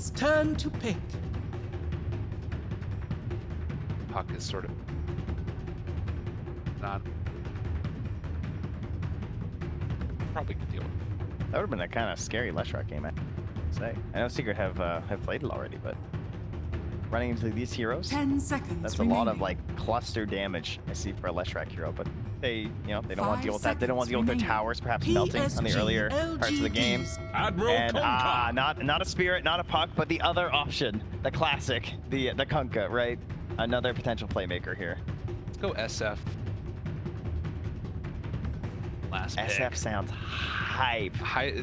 It's turn to pick. Puck is sort of not. Probably could deal with it. That would have been a kind of scary Leshrac game, I'd say. I know Secret have played it already, but running into these heroes, 10 seconds that's remaining. a lot of like cluster damage I see for a Leshrac hero, but they don't want to deal with that. They don't want to deal with their towers perhaps melting on the earlier parts of the game. Admiral And Kunkka. not a spirit, not a puck, but the other option, the classic, the Kunkka, right? Another potential playmaker here. Let's go SF. Last pick. SF sounds hype.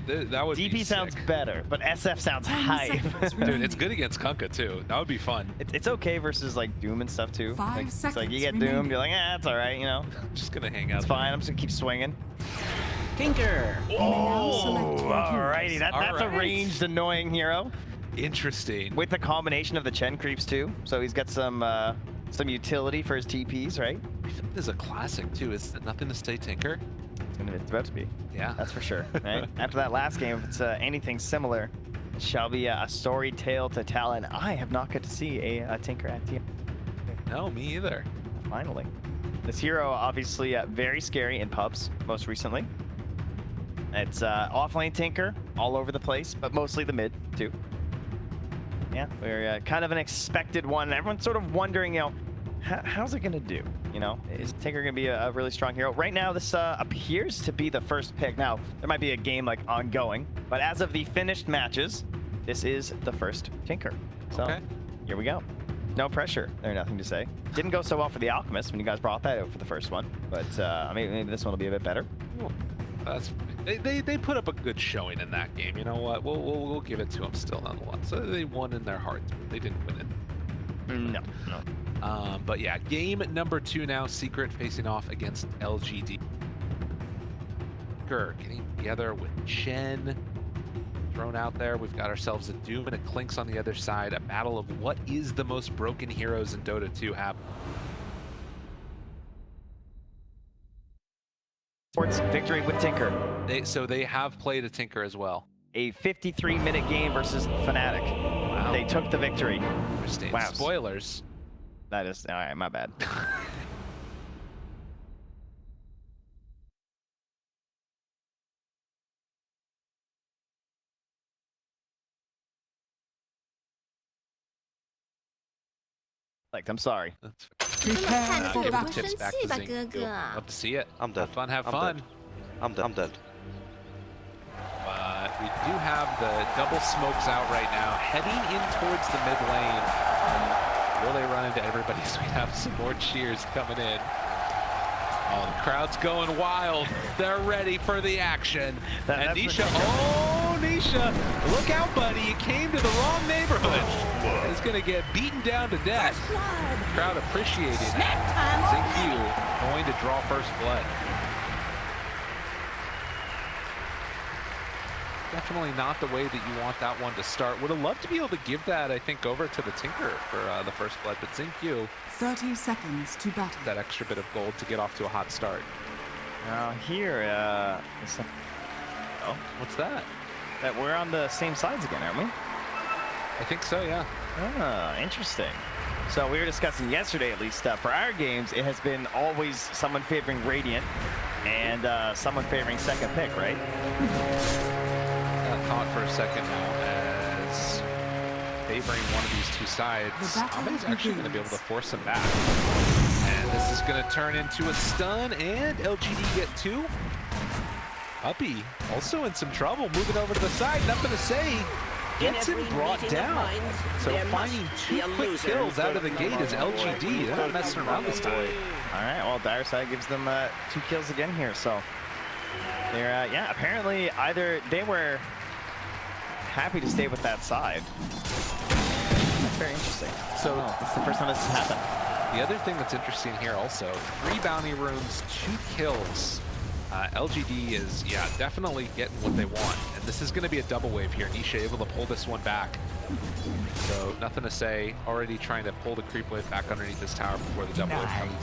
That would be DP sounds sick. better, but SF sounds 10 hype. seconds Dude, remaining. it's good against Kunkka too. That would be fun. It's okay versus like Doom and stuff too. 5 Like, it's like seconds you get remaining. Doomed, you're like, it's all right, I'm just gonna hang out. it's fine. I'm just gonna keep swinging. Tinker. now select your Alrighty, heroes. that's a Alright. ranged annoying hero Interesting. with the combination of the Chen creeps too. So he's got some utility for his TPs, right? I think this is a classic too. Is it nothing to stay Tinker? It's about to be. Yeah. That's for sure. Right? After that last game, if it's anything similar, it shall be a story tale to tell. And I have not got to see a Tinker at TM. No, me either. Finally. This hero, obviously very scary in pubs, most recently. It's offlane Tinker, all over the place, but mostly the mid, too. Yeah, we're kind of an expected one. Everyone's sort of wondering, how's it going to do? Is Tinker going to be a really strong hero? Right now, this appears to be the first pick. Now, there might be a game like ongoing, but as of the finished matches, this is the first Tinker. So, Okay. Here we go. No pressure. There's nothing to say. Didn't go so well for the Alchemist when you guys brought that out for the first one, but maybe this one will be a bit better. They put up a good showing in that game. You know what? We'll give it to them still nonetheless. So they won in their hearts. But they didn't win it. No. But yeah, game number 2 now. Secret facing off against LGD. Getting together with Chen. Thrown out there. We've got ourselves a Doom and a Clinks on the other side. A battle of what is the most broken heroes in Dota 2 happen. Sports victory with Tinker. So they have played a Tinker as well. A 53-minute game versus Fnatic. Wow. They took the victory. Interesting. Wow. Spoilers. That is, all right, my bad. I'm sorry. That's 这么看 Prepare 过 for 不 battle. 生 tips back 气 to 吧， Zing. 哥哥？ Love to see it. I'm dead. Have fun, have I'm fun. dead. I'm dead. But we do have the double smokes out right now, heading in towards the mid lane. Will they run into everybody? So we have some more cheers coming in. Oh, the crowd's going wild. They're ready for the action. And That's Nisha, oh, Nisha, look out, buddy. You came to the wrong neighborhood. It's going to get beaten down to death. Crowd appreciating that. Zing going to draw first blood. Definitely not the way that you want that one to start. Would have loved to be able to give that, I think, over to the Tinker for the first blood, but Zing 30 seconds to battle. that extra bit of gold to get off to a hot start. Now here, Oh, what's that? that we're on the same sides again, aren't we? I think so, yeah. Ah, interesting. So we were discussing yesterday, at least, for our games, it has been always someone favoring Radiant and someone favoring second pick, right? Thought for a second now as favoring one of these two sides. The battle Ame's actually going to be able to begins. force him back. And this is going to turn into a stun, and LGD get 2. Uppy also in some trouble, moving over to the side, nothing to say. Gets him brought down. So finding 2 quick kills out of the gate is LGD. They're not messing around this time. All right, well, Dire Side gives them 2 kills again here, so they're, apparently either they were happy to stay with that side. That's very interesting. So it's the first time this has happened. The other thing that's interesting here also, 3 bounty runes, 2 kills. LGD is, definitely getting what they want. And this is going to be a double wave here. Nisha able to pull this one back. So nothing to say. Already trying to pull the creep wave back underneath this tower before the double wave comes.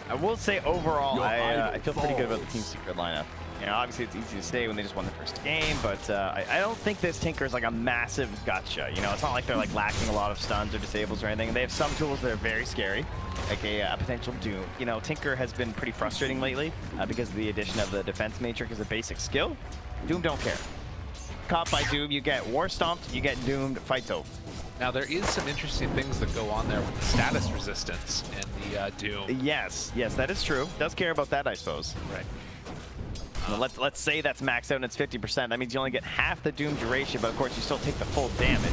I will say overall, I feel pretty good about the Team Secret lineup. You know, obviously it's easy to say when they just won the first game, but I don't think this Tinker is like a massive gotcha. You know, it's not like they're like lacking a lot of stuns or disables or anything. They have some tools that are very scary, like a potential Doom. You know, Tinker has been pretty frustrating lately because of the addition of the defense matrix as a basic skill. Doom don't care. Caught by Doom, you get war stomped, you get doomed, fight's over. Now there is some interesting things that go on there with the status resistance and the Doom. Yes, that is true. Does care about that, I suppose. Right. Well, let's say that's maxed out and it's 50%. That means you only get half the Doom duration, but of course you still take the full damage.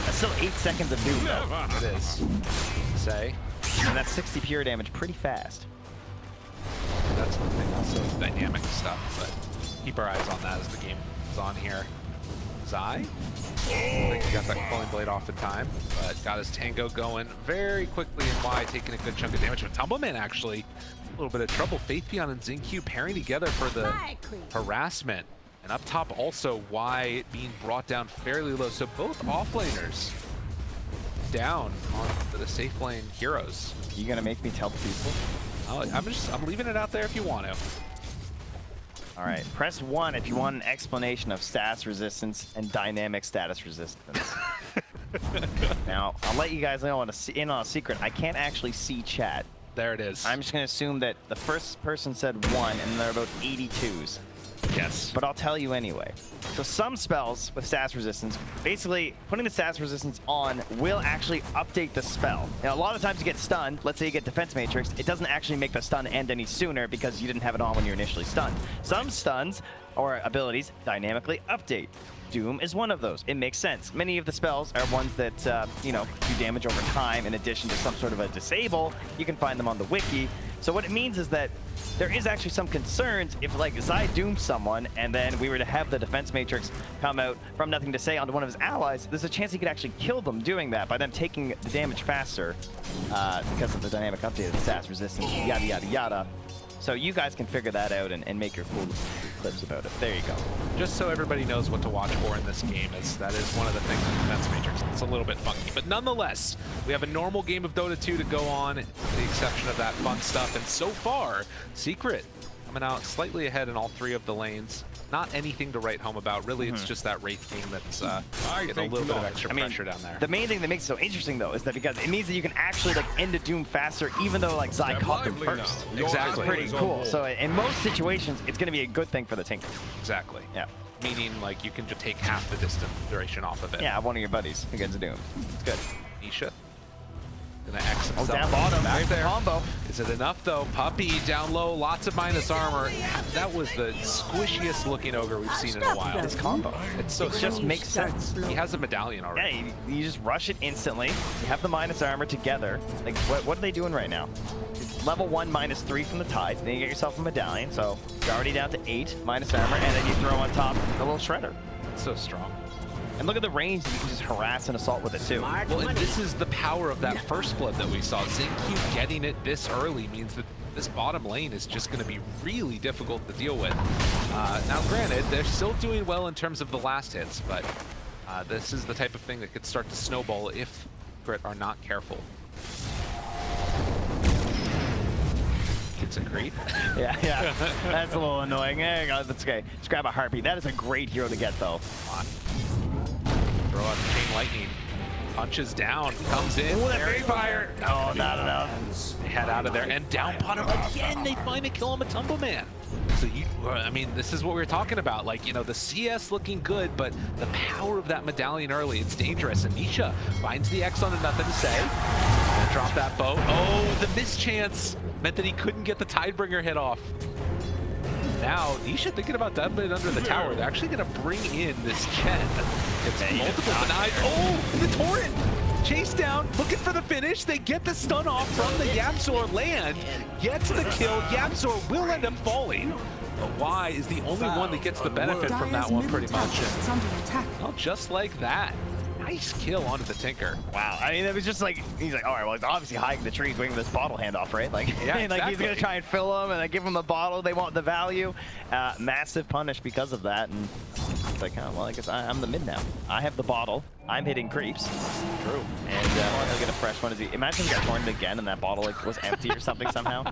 That's still 8 seconds of Doom, though. It is. Say. And that's 60 pure damage pretty fast. That's the thing, also dynamic stuff, but keep our eyes on that as the game is on here. Zai. I think he got that Culling Blade off in time, but got his Tango going very quickly and wide, taking a good chunk of damage. But Tumbleman actually a little bit of trouble. Faithion and Xingqiu pairing together for the harassment. And up top also Y being brought down fairly low. So both offlaners down on the safe lane heroes. You gonna make me tell the people? I'm leaving it out there if you want to. All right, press 1 if you want an explanation of status resistance and dynamic status resistance. Now, I'll let you guys know on in on a secret. I can't actually see chat. There it is. I'm just gonna assume that the first person said 1 and there are about 82s. Yes. But I'll tell you anyway. So some spells with status resistance, basically putting the status resistance on will actually update the spell. Now, a lot of times you get stunned, let's say you get defense matrix, it doesn't actually make the stun end any sooner because you didn't have it on when you were initially stunned. Some stuns or abilities dynamically update. Doom is one of those. It makes sense. Many of the spells are ones that, you know, do damage over time in addition to some sort of a disable. You can find them on the wiki. So what it means is that there is actually some concerns if like Zai dooms someone and then we were to have the defense matrix come out from nothing to say onto one of his allies, there's a chance he could actually kill them doing that by them taking the damage faster because of the dynamic update of the stats resistance, yada yada yada. So you guys can figure that out and make your cool clips about it. There you go. Just so everybody knows what to watch for in this game, that is one of the things in Defense Matrix. It's a little bit funky, but nonetheless, we have a normal game of Dota 2 to go on, with the exception of that fun stuff. And so far, Secret coming out slightly ahead in all 3 of the lanes. Not anything to write home about. Really, it's just that Rekt game that's getting a little bit of extra pressure down there. The main thing that makes it so interesting, though, is that because it means that you can actually like end a Doom faster, even though like Zai caught them first. Exactly. It's pretty cool. So in most situations, it's going to be a good thing for the Tinker. Exactly. Yeah. Meaning, like, you can just take half the distance duration off of it. Yeah, one of your buddies who gets a Doom. It's good. Nisha. Gonna X himself. Oh, down bottom. Back There's the there. combo. Is it enough though? Puppy down low, lots of minus armor. That was the squishiest looking ogre we've seen in a while. This combo. It's so It just makes sense. He has a medallion already. Yeah, you just rush it instantly. You have the minus armor together. Like, what are they doing right now? Level 1 -3 from the Tide. Then you get yourself a medallion, so you're already down to 8 minus armor, and then you throw on top a little shredder. It's so strong. And look at the range that you can just harass and assault with it too. Well, and this is the power of that first blood that we saw. Xingqiu getting it this early means that this bottom lane is just going to be really difficult to deal with. Now, granted, they're still doing well in terms of the last hits, but this is the type of thing that could start to snowball if Grit are not careful. It's a creep. Yeah, that's a little annoying. That's okay. Just grab a heartbeat. That is a great hero to get, though. Throw out the chain lightning. Punches down. Comes in. Ooh, that Fairy fire. Oh, not enough. They head out of there. And down bottom again. They finally kill him a Tumbleman. So, I mean, this is what we were talking about. Like, you know, the CS looking good, but the power of that medallion early, it's dangerous. And Nisha finds the X on a nothing to say. Gonna drop that bow. Oh, the mischance meant that he couldn't get the Tidebringer hit off. Now, Nisha thinking about dumping it under the tower. They're actually going to bring in this Chen. It's multiple denied. Oh, the Torrent! Chase down, looking for the finish. They get the stun off from the Yamsor land. Gets the kill. Yamsor will end up falling. But Y is the only one that gets the benefit from that one pretty much. It's under attack. Well, just like that. Nice kill onto the Tinker. Wow, I mean, it was just like, he's like, all right, well, he's obviously hiding the trees waiting for this bottle handoff, right? Like, yeah, like exactly. he's going to try and fill them and then give them the bottle. They want the value. Massive punish because of that. And it's like, oh, well, I guess I'm the mid now. I have the bottle. I'm hitting creeps. True. And he'll get a fresh one. Imagine he got torn again and that bottle like was empty or something somehow.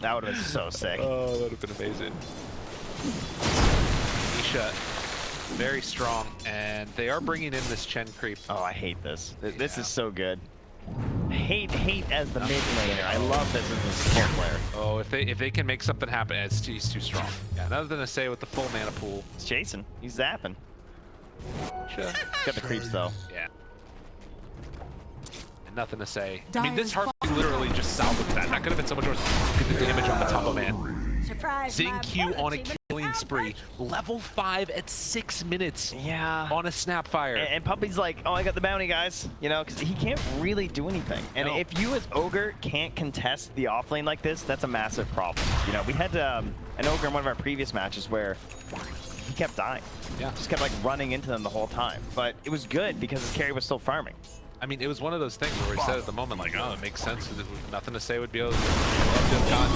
That would have been so sick. Oh, that would have been amazing. Nisha, very strong, and they are bringing in this Chen creep. Oh, I hate this. This is so good. Hate as the mid laner. I love this as a support player. Oh, if they can make something happen, he's too strong. Yeah, nothing to say with the full mana pool. He's chasing. He's zapping. Sure. Got the creeps though. Yeah. And nothing to say. I mean, this Harpy literally just salvaged that. That could have been so much worse. Look at the damage on the Tumble Man. Xingqiu on a killing spree. Level 5 at 6 minutes. Yeah. On a Snapfire. And Puppy's like, oh, I got the bounty, guys. You know, because he can't really do anything. And No. if you as Ogre can't contest the offlane like this, that's a massive problem. You know, we had an Ogre in one of our previous matches where he kept dying. Yeah. Just kept like running into them the whole time. But it was good because his carry was still farming. I mean, it was one of those things where he said at the moment, like, oh, it makes sense. Nothing to say would be able to have gotten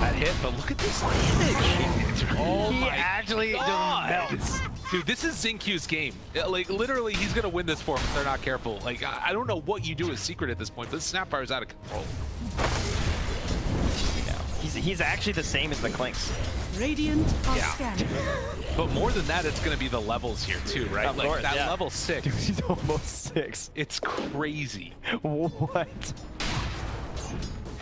that hit. But look at this damage. Oh He my actually God. just melts. Dude, this is Xingqiu's game. Like, literally, he's going to win this for him if they're not careful. Like, I don't know what you do as Secret at this point, but this Snapfire is out of control. He's actually the same as the Clinks. Radiant are Yeah. scanning. But more than that, it's going to be the levels here, too, right? Of Like, course, that yeah. level 6. Dude, he's almost 6. It's crazy. What?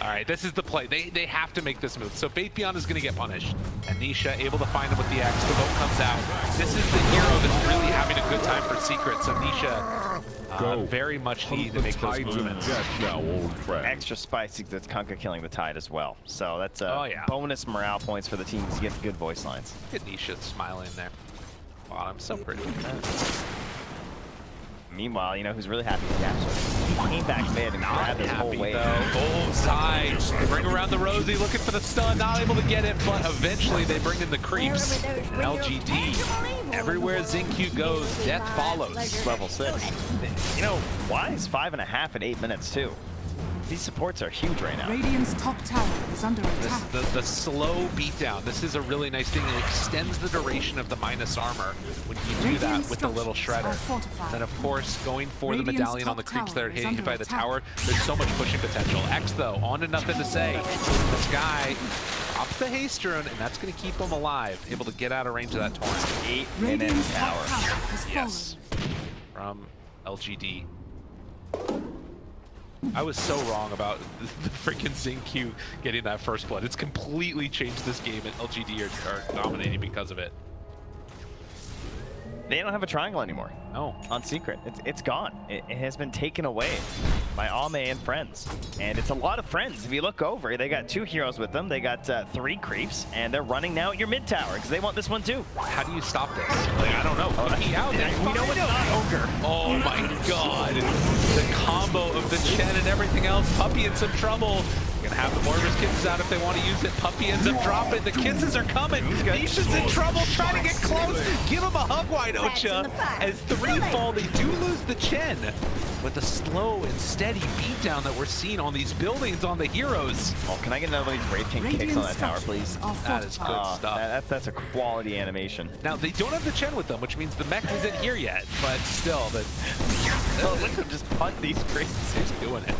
All right, this is the play. They have to make this move. So Faithbeyond is going to get punished. And Nisha able to find him with the X. The boat comes out. This is the hero that's really having a good time for Secret. So Nisha very much need to make those movements. Now, old friend. Extra spicy that's Kunkka killing the Tide as well. So that's Oh, yeah. bonus morale points for the teams to get good voice lines. Look at Nisha smiling there. Wow, I'm so pretty. Meanwhile, you know who's really happy with Yapso? He came back mid and grabbed his whole wave. Oh, Zai. Bring around the Rosie, looking for the stun. Not able to get it, but eventually they bring in the creeps. And LGD. Everywhere Xingqiu goes, death follows. Level 6. You know, why is 5.5 at 8 minutes too? These supports are huge right now. Radiant's top tower is under attack. The slow beatdown. This is a really nice thing. It extends the duration of the minus armor when you do that with the little shredder. Then, of course, going for the medallion on the creeps that are hitting hit by the tower. There's so much pushing potential. X, though, on to nothing to say. This guy drops the haste rune, and that's going to keep him alive, able to get out of range of that torrent. 8 minute Radiant's tower. top tower has Yes. From LGD. I was so wrong about the freaking Xingqiu getting that first blood. It's completely changed this game, and LGD are dominating because of it. They don't have a triangle anymore. No. On Secret. It's gone. It has been taken away by Ame and friends. And it's a lot of friends. If you look over, they got 2 heroes with them. They got 3 creeps, and they're running now at your mid tower because they want this one too. How do you stop this? Like, I don't know. Cookie out there. We know it's not Ogre. Oh my God. The combo of the Chen and everything else. Puppy in some trouble. Gonna have the Mortar's kisses out if they want to use it. Puppy ends up dropping. The kisses are coming. Nisha's in trouble, trying to get close. Give him a hug, White Ocha. As 3 fall, they do lose the Chen. But the slow and steady beatdown that we're seeing on these buildings on the heroes. Oh, can I get another one of these Wraith King kicks on that tower, please? That is good stuff. That's a quality animation. Now, they don't have the Chen with them, which means the mech isn't here yet. But still, Oh, look at them just punt these creeps. he's doing it.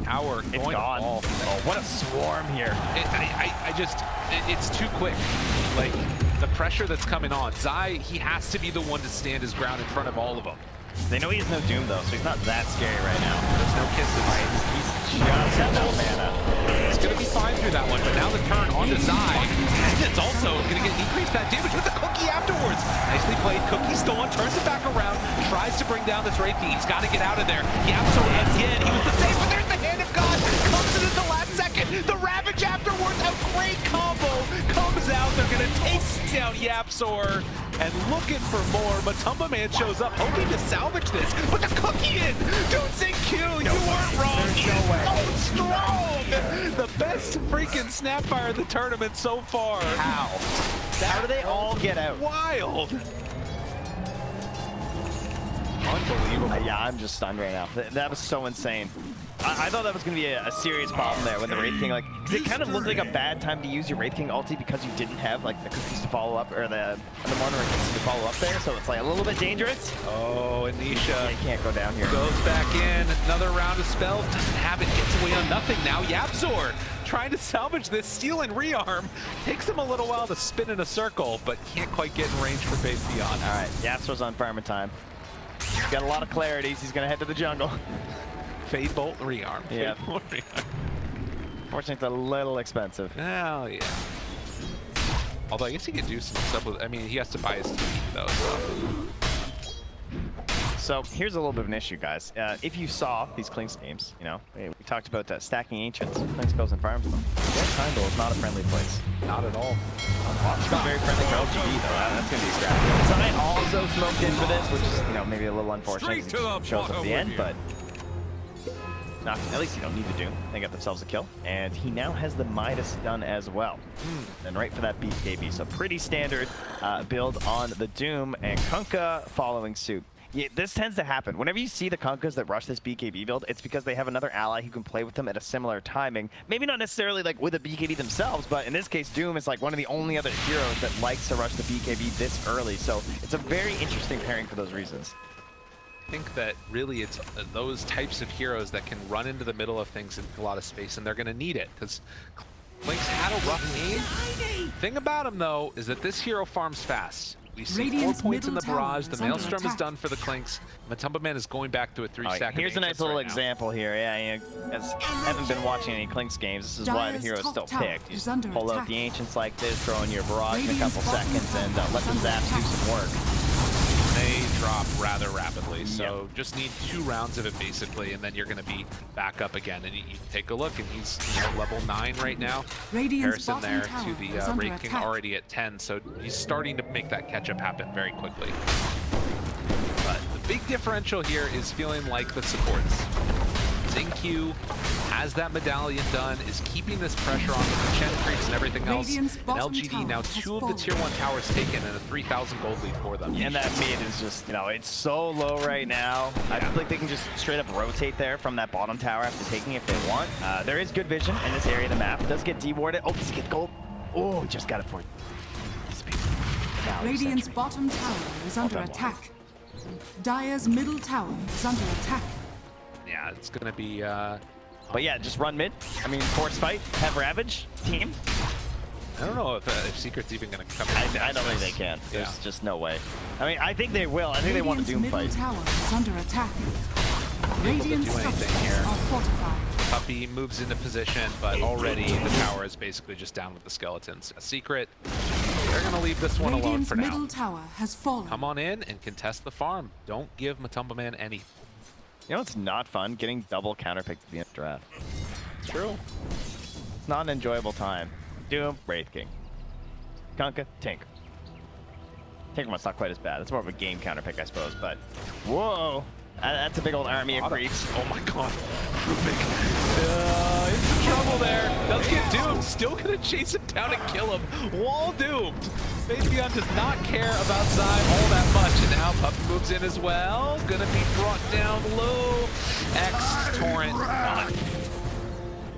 Tower It's going gone. off. Oh, what a swarm here. It's too quick. Like, the pressure that's coming on. Zai, he has to be the one to stand his ground in front of all of them. They know he has no Doom, though, so he's not that scary right now. There's no kisses. He's just at no mana. He's going to be fine through that one, but now the turn onto Zai. And it's also going to get increased that damage with the Cookie afterwards. Nicely played. Cookie stolen, turns it back around, tries to bring down this Wraith King. He's got to get out of there. Yapso again. He was the same, but there's the hand of God. Comes in at the last second. The Ravage afterwards. A great combo comes out. They're going to take down Yapsor. And looking for more, Matumba Man shows up, hoping to salvage this. But the Cookie in! Don't say Q! You weren't wrong! There's He no is way. so strong! The best freaking Snapfire of the tournament so far. How? How do they all get out? Wild! Unbelievable. Yeah, I'm just stunned right now. That was so insane. I thought that was going to be a serious problem there when the Wraith King, like, because it kind of looked like a bad time to use your Wraith King ulti because you didn't have, like, the cookies to follow up, or the Mortar kisses to follow up there, so it's, like, a little bit dangerous. Oh, Anisha You can't go down here. goes back in. Another round of spells. Doesn't have it. Gets away on nothing. Now Yapsor trying to salvage this. Steal and rearm. Takes him a little while to spin in a circle, but can't quite get in range for base beyond. All right, Yapstro's on farming time. He's got a lot of clarities. He's going to head to the jungle. Fade Bolt rearm. Yeah. Fade Bolt rearm. Fortunately, it's a little expensive. Oh, yeah. Although I guess he could do some stuff with, I mean, he has to buy his TV though. So here's a little bit of an issue, guys. If you saw these Klinks games, you know, we talked about stacking Ancients. Klinks goes and farms them. Their Triangle is not a friendly place. Not at all. It's not very friendly for LGD though. That's going to be a scrap. Sign also smoked in for this, which is, you know, maybe a little unfortunate. It shows up at the end, but not, at least you don't need the Doom. They got themselves a kill. And he now has the Midas done as well. And right for that BKB. So pretty standard build on the Doom, and Kunkka following suit. Yeah, this tends to happen. Whenever you see the Kunkkas that rush this BKB build, it's because they have another ally who can play with them at a similar timing. Maybe not necessarily like with a BKB themselves, but in this case, Doom is like one of the only other heroes that likes to rush the BKB this early. So it's a very interesting pairing for those reasons. I think that really it's those types of heroes that can run into the middle of things in a lot of space, and they're going to need it because Klinks had a rough game. Thing about him though is that this hero farms fast. We see Radiant's 4 points in the middle barrage. tower The is Maelstrom under is attack. done for the Klinks. Matumba Man is going back to a 3-stack. Here's a nice little example here. Yeah, as haven't been watching any Klinks games, this is why the Dire's hero is still top tower picked. You is just under pull out attack. the Ancients like this, throw in your barrage in a Radiant's couple bottom seconds, and tower let the is under zaps do attack. some work. They drop rather rapidly, so just need 2 rounds of it basically, and then you're going to be back up again. And you take a look, and he's level 9 right now. Radiant's Comparison bottom there tower to the is under Rekt King attack. already at 10, so he's starting to make that catch-up happen very quickly. But the big differential here is feeling like the supports. Xingqiu has that medallion done, is keeping this pressure on with the Chen creeps and everything else. Radiant's And bottom LGD tower now has 2 of the fallen. tier 1 towers taken and a 3,000 gold lead for them. And that mid is just, you know, it's so low right now. I feel like they can just straight up rotate there from that bottom tower after taking if they want. There is good vision in this area of the map. It does get dewarded. Oh, does it get gold? Oh, just got it for you. Radiant's bottom tower is under done, attack. Dire's middle tower is under attack. Yeah, it's going to be... But yeah, just run mid. I mean, force fight, have Ravage, team. I don't know if Secret's even going to come in. I don't think they can. There's Yeah. just no way. I mean, I think they will. I think they want a Doom Radiant's fight. middle tower is under attack. Able to Radiant do anything structures here. are fortified. Puppy moves into position, but already the tower is basically just down with the skeletons. A Secret, they're going to leave this one alone Radiant's for now. middle tower has fallen. Come on in and contest the farm. Don't give Matumba Man anything. You know, it's not fun getting double counterpicked at the end of the draft. It's true. It's not an enjoyable time. Doom, Wraith King. Kunkka, Tinker. Tinker's not quite as bad. It's more of a game counterpick, I suppose, but... Whoa! That's a big old army of creeps. Oh my god. In some trouble there. Does get doomed. Still gonna chase him down and kill him. Wall doomed. Fabian does not care about Zyme all that much. And now Puppy moves in as well. Gonna be brought down low. X Torrent not.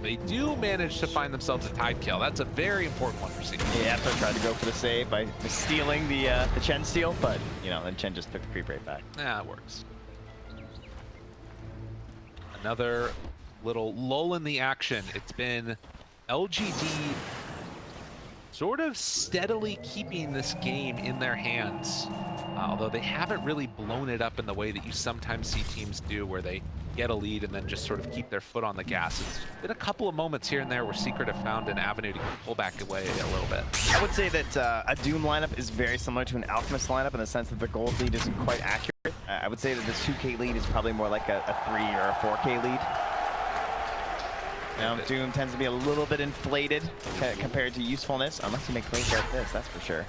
They do manage to find themselves a tide kill. That's a very important one for Secret. Yeah, so I tried to go for the save by stealing the Chen steal, but, you know, then Chen just took the creep rate back. Yeah, it works. Another little lull in the action. It's been LGD sort of steadily keeping this game in their hands. Although they haven't really blown it up in the way that you sometimes see teams do, where they get a lead and then just sort of keep their foot on the gas. It's been a couple of moments here and there where Secret have found an avenue to pull back away a little bit. I would say that a Doom lineup is very similar to an Alchemist lineup in the sense that the gold lead isn't quite accurate. I would say that this 2K lead is probably more like a 3 or a 4K lead. Now, Doom tends to be a little bit inflated compared to usefulness, unless you make plays like this, that's for sure.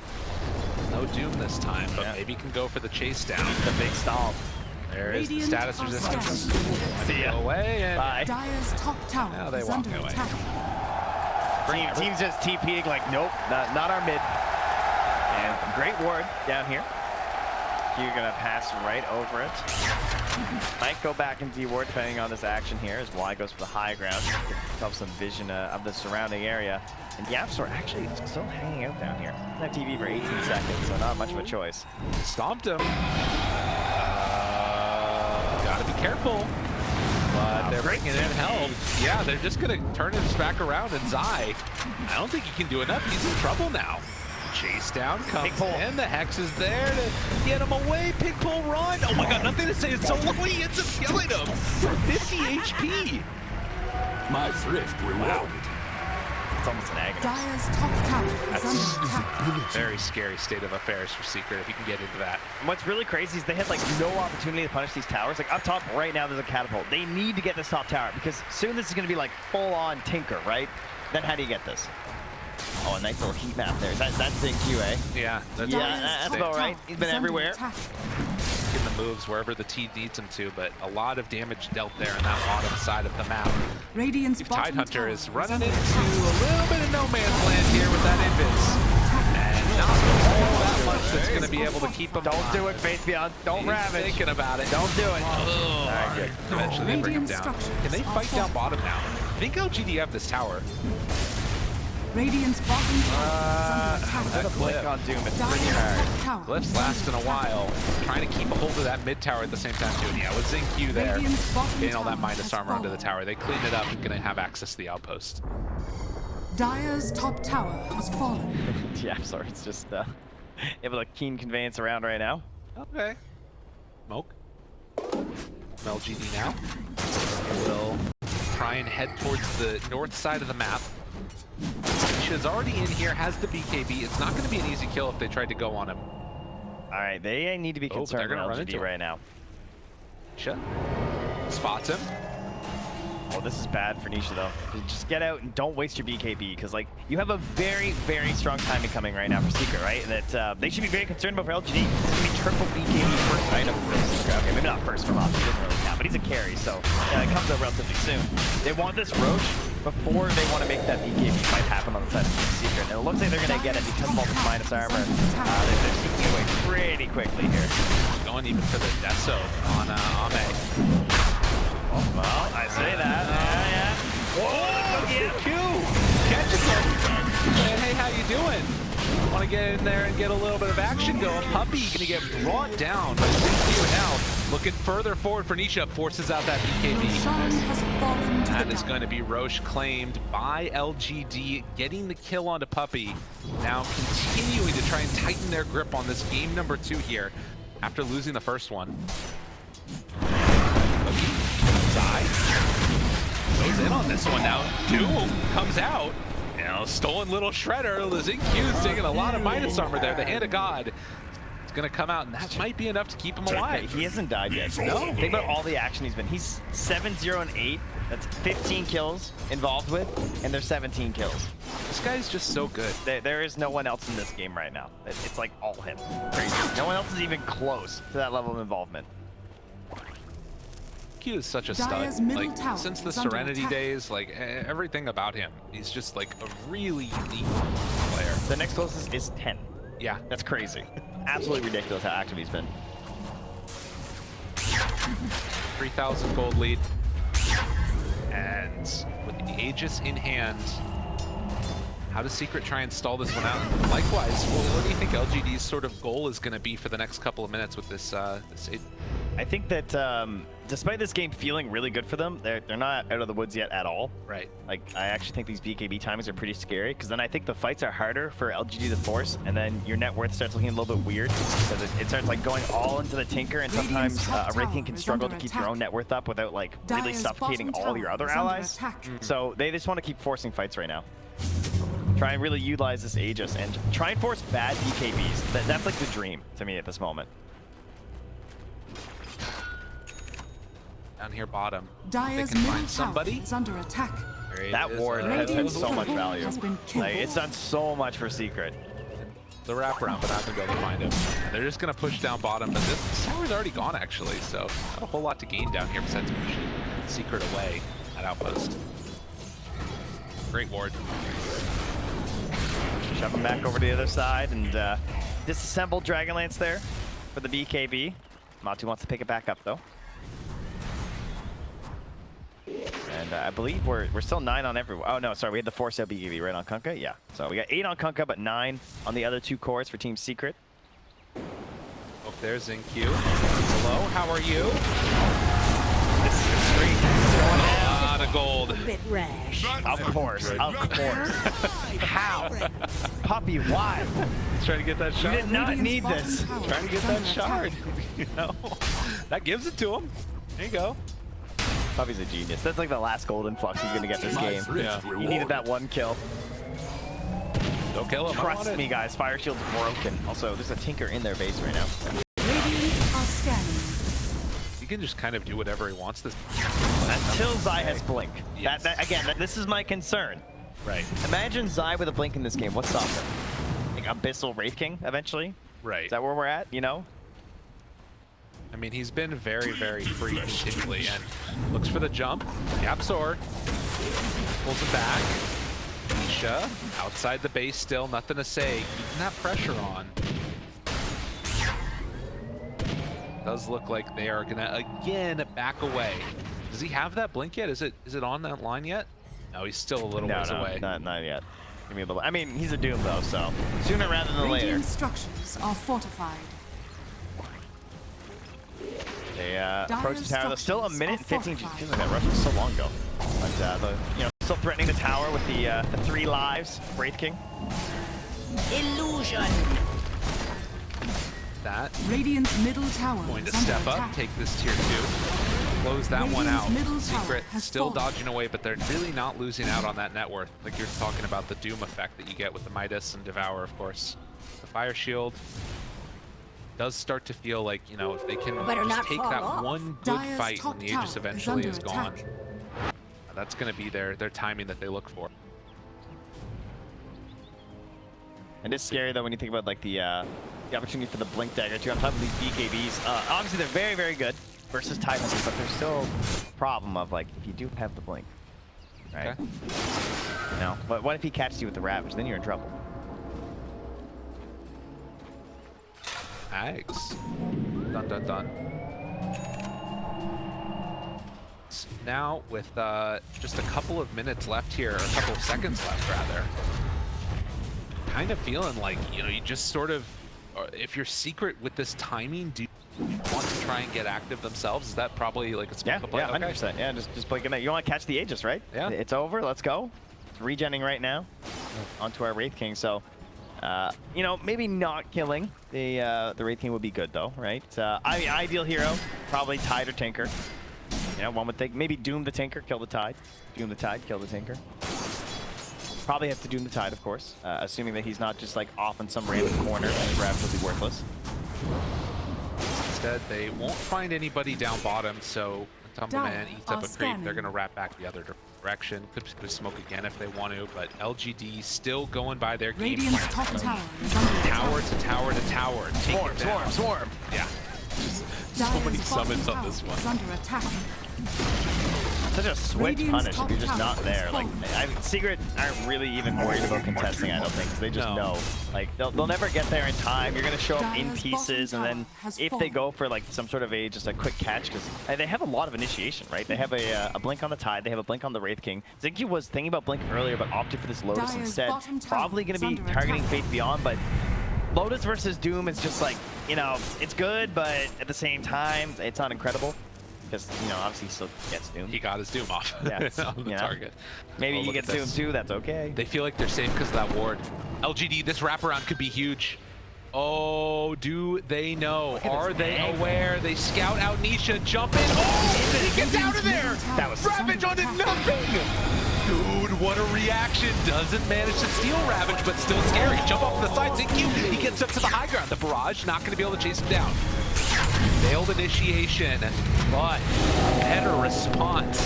No Doom this time, but maybe can go for the chase down. The big stomp. There is the Radiant status are resistance. scattered. See ya. Go away and Bye. Dire's top tower Now they is walk under away. attack. Team's just TPing like, nope, not our mid. And great ward down here. You're gonna pass right over it. Might go back and D-ward depending on this action here as Y goes for the high ground. Give himself some vision of the surrounding area. And Yapstor actually still hanging out down here. That TV for 18 seconds, so not much of a choice. stomped him. Gotta be careful. But they're bringing in help. Yeah, they're just going to turn this back around, and Zai, I don't think he can do enough. He's in trouble now. Chase down comes in. The Hex is there to get him away. Pigpole run. Oh my god, nothing to say. It's so low. He ends up killing him. 50 HP. My thrift rewarded. It's almost an agony. Dire's top tower is under attack. Very scary state of affairs for Secret if you can get into that. And what's really crazy is they had like no opportunity to punish these towers. Like up top right now, there's a catapult. They need to get this top tower because soon this is going to be like full-on Tinker, right? Then how do you get this? Oh, a nice little heat map there. That's ZQ, eh? Yeah, That's about right. He's been everywhere. In the moves wherever the T needs him to, but a lot of damage dealt there in that bottom side of the map. Radiant's Tidehunter is running into a little bit of no man's land here with that invis. And not all that much that's going to be able to keep him. Don't do it, Faith Beyond. Don't ravage. Thinking about it. Don't do it. All right, good. Eventually they bring him down. Can they fight down bottom now? I think LGD have this tower. Radiant's bottom tower is under attack. That blink on Doom. It's pretty hard. Glyph's lasting a while, trying to keep a hold of that mid tower at the same time too. And yeah, with ZQ there, getting all that Midas armor onto the tower. They clean it up and gonna have access to the outpost. Dire's top tower has fallen. Yeah, I'm sorry. It's just able to keen conveyance around right now. Okay. Smoke. LGD now. They will try and head towards the north side of the map. She's already in here, has the BKB. It's not going to be an easy kill if they tried to go on him. All right, they need to be concerned with LGD right now. Nisha spots him. Oh, this is bad for Nisha though. Just get out and don't waste your BKB because like you have a very, very strong timing coming right now for Secret, right? That they should be very concerned about for LGD. It's gonna be triple BKB first item for Secret. Okay, maybe not first from off. He doesn't really count, but he's a carry, so it comes out relatively soon. They want this Roach before they want to make that BKB fight happen on the side of Secret. And it looks like they're gonna get it because of all this minus armor. They're sneaking away pretty quickly here. Going even for the Deso on Ame. Oh, well, I say that. Yeah. Whoa, Catches him. Hey, how you doing? Want to get in there and get a little bit of action going. Puppy gonna get brought down by ZQ now. Looking further forward for Nisha, forces out that BKB. That is going to be Roche claimed by LGD, getting the kill onto Puppy. Now continuing to try and tighten their grip on this game number 2 here after losing the first one. Zai goes in on this one now. Doom comes out. You know, stolen little shredder. ZQ's taking a lot of minus armor there. The hand of God is going to come out, and that might be enough to keep him alive. He hasn't died yet. No. Think about all the action he's been. He's 7-0-8. That's 15 kills involved with, and there's 17 kills. This guy's just so good. There is no one else in this game right now. It's like all him. Crazy. No one else is even close to that level of involvement. He is such a stud. Like, since the Serenity days, like everything about him, he's just like a really unique player. The next closest is 10. Yeah. That's crazy. Absolutely ridiculous how active he's been. 3,000 gold lead. And with the Aegis in hand, how does Secret try and stall this one out? Likewise, well, what do you think LGD's sort of goal is going to be for the next couple of minutes with this? I think that despite this game feeling really good for them, they're not out of the woods yet at all. Right. Like, I actually think these BKB timings are pretty scary, because then I think the fights are harder for LGD to force, and then your net worth starts looking a little bit weird, because it starts like going all into the Tinker, and sometimes a Wraithian can struggle to keep your own net worth up without like really suffocating all your other allies. So they just want to keep forcing fights right now. Try and really utilize this Aegis and try and force bad BKBs. That's like the dream to me at this moment. Down here bottom. Dire's they can find somebody. Is under attack. That ward has so much value. Like, it's done so much for Secret. The wraparound, but not gonna be able to find him. And they're just gonna push down bottom, but this tower's already gone actually, so not a whole lot to gain down here besides pushing Secret away at outpost. Great ward. Shove him back over to the other side and disassemble Dragonlance there for the BKB. Matu wants to pick it back up though. And I believe we're still 9 on everyone. Oh no, sorry, we had the 4-sale BKB right on Kunkka. Yeah, so we got 8 on Kunkka, but 9 on the other 2 cores for Team Secret. Oh, there's ZQ. Hello, how are you? This is a streak. It's going down. A lot of gold. A bit rash. Of course, of course. How? Puppy, why? He's trying to get that shot. You did not need this. Trying to get that shard. You know, that gives it to him. There you go. Puppy's a genius. That's like the last golden flux he's gonna get this game. Yeah. He needed that one kill. Don't kill him. I want Trust it. me, guys. Fire shield's broken. Also, there's a Tinker in their base right now. Radiant are scanning. He can just kind of do whatever he wants this. Until Zai has blink. Yes. Again, this is my concern. Right. Imagine Zai with a blink in this game. What's stopping him? Like Abyssal Wraith King eventually? Right. Is that where we're at? You know? I mean, he's been very, very free continually and looks for the jump. Yapsor pulls him back. Nisha outside the base still, nothing to say. Keeping that pressure on. Does look like they are gonna again back away. Does he have that blink yet? Is it on that line yet? No, he's still a little ways away. Not yet. Give me a little. I mean, he's a Doom though, so sooner rather than later. Radiant structures are fortified. They approach the tower. There's still a minute and 15. Just feels like that rush was so long ago. But still threatening the tower with the 3 lives. Wraith King. Illusion. That Radiant's middle tower going to is under step up, attack. take this tier 2. Close that one Radiant's out. middle tower Secret has still fallen. dodging away, but they're really not losing out on that net worth. Like you're talking about the Doom effect that you get with the Midas and Devour, of course. The Fire Shield does start to feel like, you know, if they can Better just not take fall that off. one good Dire's fight top when the Aegis tower eventually is is under gone, attack. that's going to be their timing that they look for. And it's scary though when you think about like the opportunity for the Blink Dagger too on top of these BKBs. Obviously they're very, very good versus Titans, but there's still a problem of like if you do have the Blink, right? Okay. You know, but what if he catches you with the Ravage? Then you're in trouble. Ags. Dun dun dun. Now with just a couple of minutes left here, or a couple of seconds left rather, kind of feeling like, you know, you just sort of, if you're secret with this timing, do you want to try and get active themselves? Is that probably like a smart play? Yeah, 100%. Yeah, just blink it out. You want to catch the Aegis, right? Yeah. It's over. Let's go. It's regenning right now onto our Wraith King. So, you know, maybe not killing the Wraith King would be good though, right? I mean, ideal hero, probably Tide or Tinker. You know, one would think maybe Doom the Tinker, kill the Tide. Doom the Tide, kill the Tinker. Probably have to Doom the Tide, of course, assuming that he's not just like off in some random corner and his Ravage will be worthless. Instead, they won't find anybody down bottom, so Tumbleman eats up a creep. scanning. They're going to wrap back the other direction. Could smoke again if they want to, but LGD still going by their game Radiant's plan. top tower is under attack. Tower to tower to tower. Take Swarm, it down. swarm. Yeah. Just so Dire's many bottom summons on tower this one. is under attack. Such a switch Radiant's punish if top you're just tower not is there. Like, falling. I mean, Secret aren't really even worried about contesting, I don't think, 'cause they just No. know. Like, they'll never get there in time. You're going to show up in Dire's pieces, and bottom then tower has if they fallen. go for, like, some sort of just a quick catch, because they have a lot of initiation, right? They have a blink on the Tide. They have a blink on the Wraith King. Zinky was thinking about blink earlier, but opted for this Lotus Dire's instead. bottom tower Probably going is to be under targeting attack. Faith Beyond, but Lotus versus Doom is just like, you know, it's good, but at the same time, it's not incredible. Because, you know, obviously he still gets Doom. He got his Doom off Yeah, on the you know. target. Maybe Oh, he look gets at Doom this. too, that's okay. They feel like they're safe because of that ward. LGD, this wraparound could be huge. Oh, do they know? Are they aware? They scout out Nisha, jump in. Oh, he gets out of there! That was Ravage onto nothing! Dude, what a reaction. Doesn't manage to steal Ravage, but still scary. Jump off to the side, ZQ. He gets up to the high ground. The barrage, not going to be able to chase him down. Failed initiation, but better response.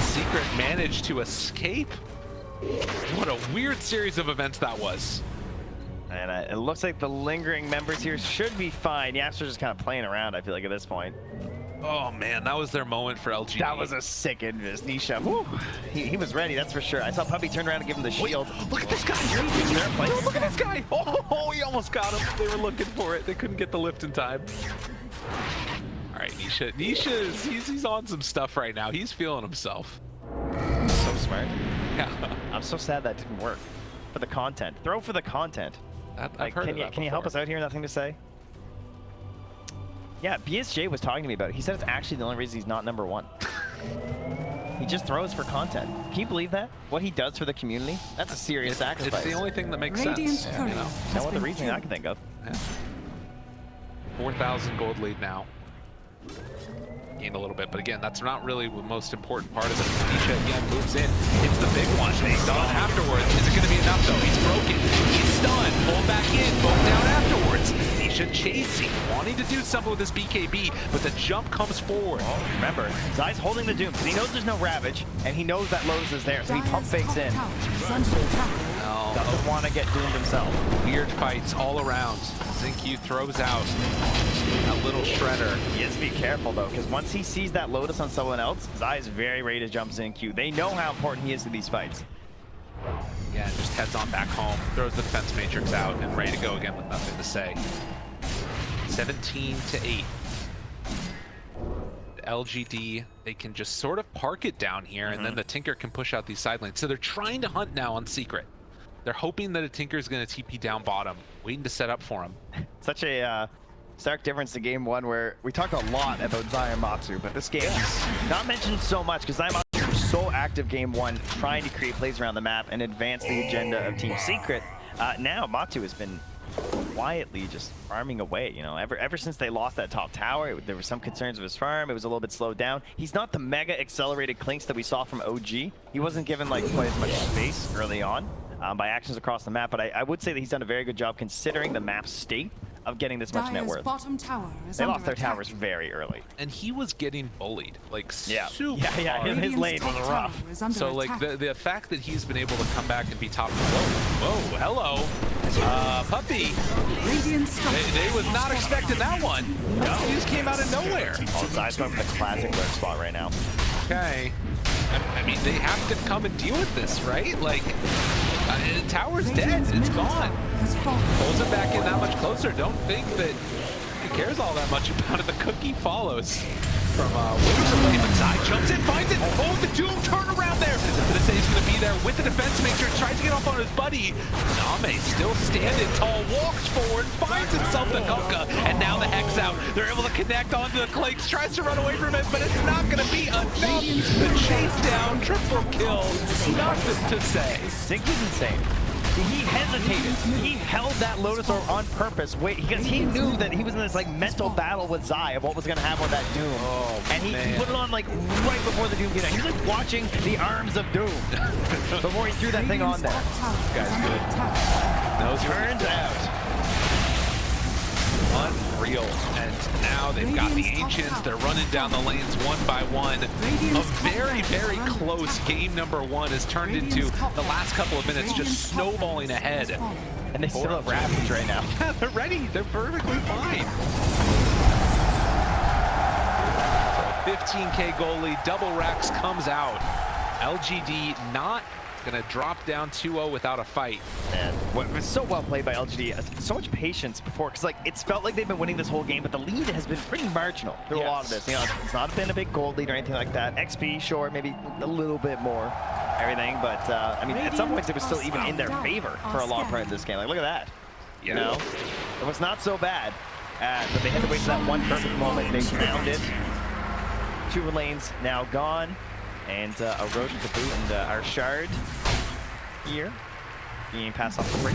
Secret managed to escape. What a weird series of events that was. And it looks like the lingering members here should be fine. Yapster's just kind of playing around, I feel like, at this point. Oh man, that was their moment for LGD. That was a sick invis. Nisha, whew, he was ready, that's for sure. I saw Puppy turn around and give him the shield. Look at this guy. Oh, look at this guy. Oh, he almost got him. They were looking for it. They couldn't get the lift in time. All right, Nisha. He's on some stuff right now. He's feeling himself. So smart. Yeah. I'm so sad that didn't work. For the content. Throw for the content. I've Like, heard can of you that can you help before. us out here? Nothing to say? Yeah, BSJ was talking to me about it. He said it's actually the only reason he's not #1. He just throws for content. Can you believe that? What he does for the community? That's a serious sacrifice. It's the only thing that makes Radiant's sense. courier You know? has No other been reason I killed. can think of. Yeah. 4,000 gold lead now. Gained a little bit, but again, that's not really the most important part of it. Nisha again moves in, hits the big one. He's done afterwards. Is it going to be enough though? He's broken. He's stunned. Pulled back in. Both down afterwards. Nisha chasing, wanting to do something with this BKB, but the jump comes forward. Well, remember, Zai's holding the Doom because he knows there's no Ravage, and he knows that Lotus is there, so he pump Dire's fakes top in. tower is under attack. No. Doesn't want to get doomed himself. Weird fights all around. Zinkyu throws out a little shredder. He has to be careful though, because once he sees that Lotus on someone else, Zai is very ready to jump Zinkyu. They know how important he is to these fights. Yeah, just heads on back home, throws the defense matrix out, and ready to go again with nothing to say. 17-8. LGD, they can just sort of park it down here, and then the Tinker can push out these side lanes. So they're trying to hunt now on Secret. They're hoping that a Tinker is going to TP down bottom, waiting to set up for him. Such a stark difference to game one, where we talked a lot about Zai and Matsu, but this game not mentioned so much because Zai and Matsu were so active game one, trying to create plays around the map and advance the agenda of Team Secret. Now Matsu has been quietly just farming away. You know, ever since they lost that top tower, there were some concerns of his farm. It was a little bit slowed down. He's not the mega accelerated Clinks that we saw from OG. He wasn't given like quite as much space early on by actions across the map, but I would say that he's done a very good job considering the map's state of getting this much net Dire's worth. bottom tower is They under lost their attack. towers very early. And he was getting bullied, like Yeah. super Yeah, hard. his Radiant's lane top was tower rough. is under So like attack. the fact that he's been able to come back and be top. Whoa, hello, puppy. Radiant structure. They was not expecting that one. No, he just came out of nowhere. Oh, Zai's going for the classic lurk spot right now. Okay. I mean, they have to come and deal with this, right? Like, tower's dead. Radiant's It's middle gone. tower has fallen. Pulls it back in that much closer. Don't think that he cares all that much about it. The cookie follows from waves away, but Zai jumps in, finds it. Oh, the Doom turn around there. The say he's going to be there with the defense matrix. Tries to get off on his buddy. Name still standing tall, walks forward, finds himself the Kunkka, and now the Hex out. They're able to connect onto the Clinks, tries to run away from it, but it's not going to be enough. The chase down, triple kill, nothing to say. Zinky's insane. He hesitated. He held that Lotus Orb on purpose, because he knew that he was in this like mental battle with Zai of what was going to happen with that Doom. Oh, and he man. put it on like right before the Doom came out. He was like watching the arms of Doom before he threw that thing on Radiant's there. top tower Guy's is under good. attack. Those Turns out. unreal. And now they've got the Ancients. They're running down the lanes one by one. A very, very close game number one has turned into the last couple of minutes just snowballing ahead. And they still have Ravage right now. Yeah, they're ready. They're perfectly fine. 15K goal lead. Double Rex comes out. LGD not gonna drop down 2-0 without a fight. Man, it was so well played by LGD. So much patience before, because like it's felt like they've been winning this whole game, but the lead has been pretty marginal through a lot of this. You know, it's not been a big gold lead or anything like that. XP, sure, maybe a little bit more, everything, but I mean, at some points it was still even in their favor for a long part of this game. Like, look at that. You know, it was not so bad, but they had to wait for that one perfect moment. They found it. 2 lanes now gone. And Erosion to boot, and our Shard here being passed off to Rekt.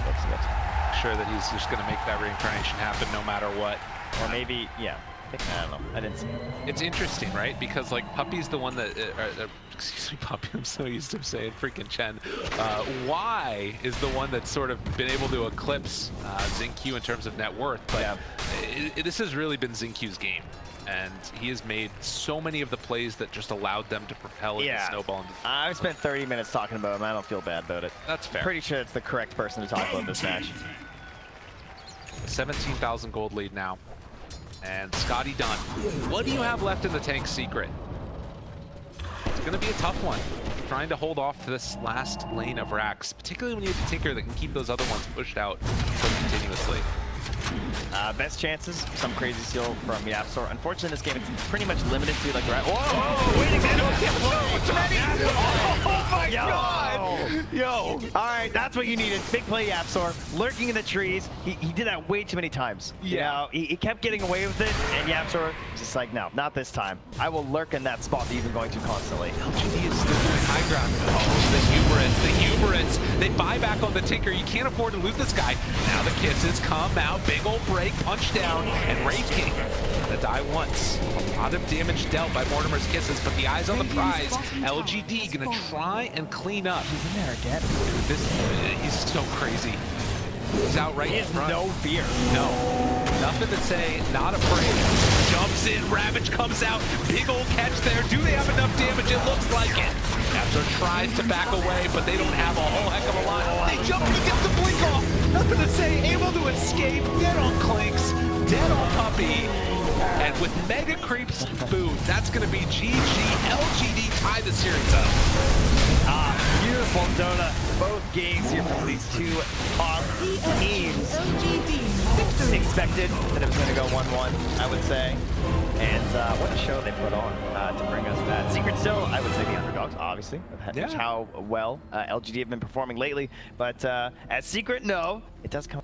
That's it. Sure that he's just going to make that reincarnation happen no matter what. Or maybe, yeah. I don't know. I didn't see it. It's interesting, right? Because like Puppy's the one that, excuse me, Puppy. I'm so used to saying freaking Chen. Y is the one that's sort of been able to eclipse Zinkyu in terms of net worth. But this has really been Zinkyu's game. And he has made so many of the plays that just allowed them to propel and snowball. Into I've spent 30 minutes talking about him. I don't feel bad about it. That's fair. Pretty sure it's the correct person to talk about this match. 17,000 gold lead now. And Scotty done. What do you have left in the tank secret? It's going to be a tough one. Trying to hold off to this last lane of racks, particularly when you have a Tinker that can keep those other ones pushed out so continuously. Best chances, some crazy steal from Yapsor. Unfortunately, in this game, it's pretty much limited to like the right. Whoa, waiting there. Oh my god! Yo! All right, that's what you needed. Big play, Yapsor. Lurking in the trees. He did that way too many times. You know, he kept getting away with it, and Yapsor was just like, no, not this time. I will lurk in that spot that you've been going to constantly. LGD is still doing high ground. Oh, the hubris. They buy back on the Tinker. You can't afford to lose this guy. Now the kisses come out. Big old break, punch down, and Rekt gonna die once. A lot of damage dealt by Mortimer's kisses, but the eyes on the prize. LGD gonna try and clean up. He's in there again. He's so crazy. He's out right in front. No fear. No. Nothing to say, not afraid. Jumps in, Ravage comes out. Big old catch there. Do they have enough damage? It looks like it. Yapsor tries to back away, but they don't have a whole heck of a lot. They jump and get the blink off. Nothing to say, able to escape. Dead on Clinks, dead on Puppy. And with Mega Creeps boot, that's going to be GG. LGD tie the series up. Beautiful Dota. Both games here from these two top teams. LGD victory. Expected that it was going to go 1-1, I would say. And what a show they put on to bring us that. Secret still, I would say the underdogs, obviously, of how well LGD have been performing lately. But as Secret, no, it does come.